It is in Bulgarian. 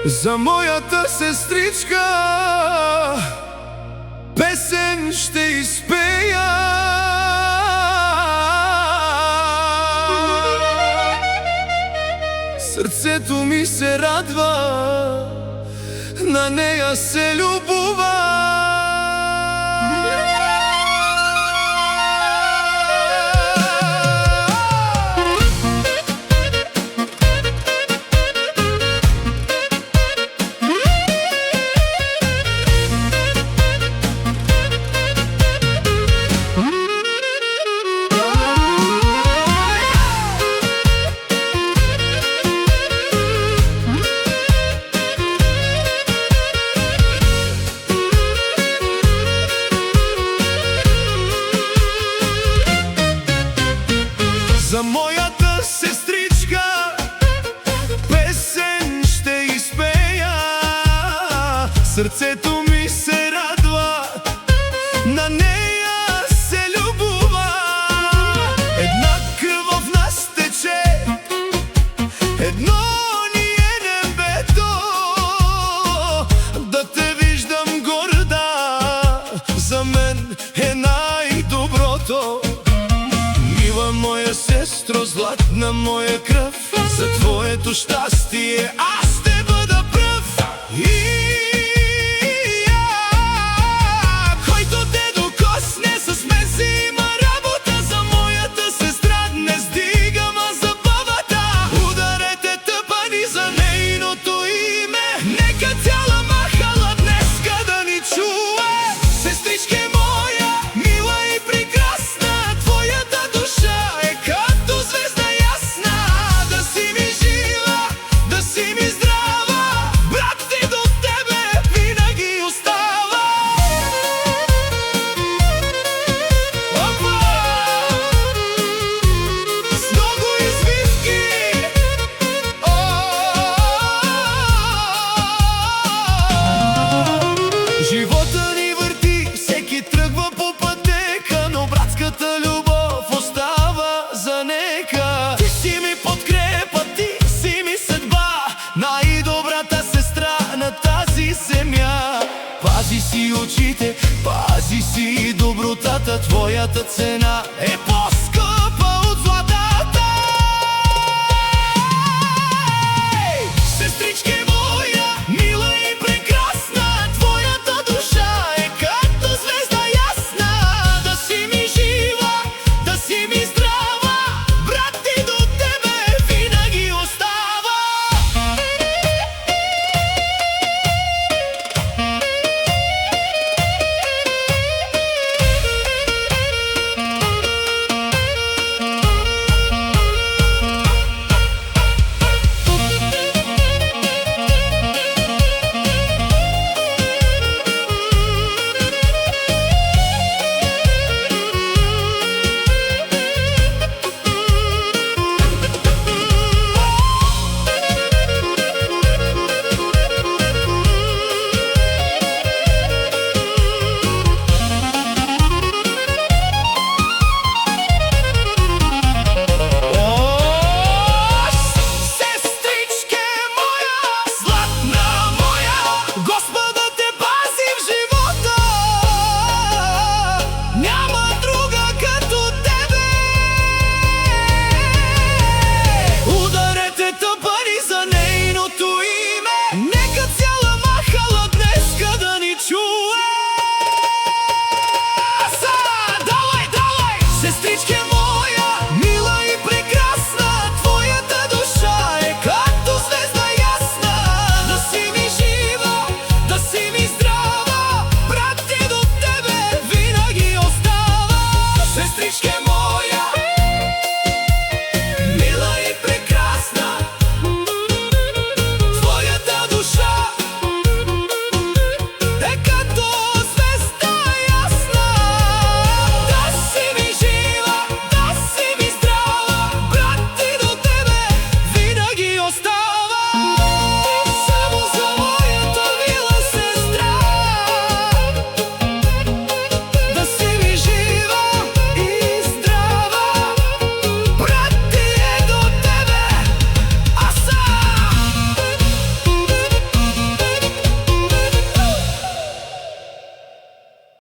За мојата сестричка песен ще испеја. Срцето ми се радва, на неја се љубува. За мојата сестричка песен ще испеја. Срцето ми се радва, на неја се љубува. Една крв в нас тече, едно ни е небето. Да те виждам горда, за мен е најдоброто. Мила моја сестро, златна моја крв, за твоето щастие аз ще бъда пръв. Който те докосне, с мен си има работа. За моята сестра днес дигам аз забавата. Ударете тъпани за нейното име, нека цяла махала днеска да ни чуе. Сестричке моя, мила и прекрасна, твоята душа е като звезда ясна. Да си ми жива, да си ми здрава, брат ти до тебе винаги остава. Опа! С много извивки. Живота ни върти, всеки тръгва по пътека, но братската любов остава за нека. Ти си ми подкрепа, ти си ми съдба, най-добрата сестра на тази земя. Пази си очите, пази си добротата, твоята цена е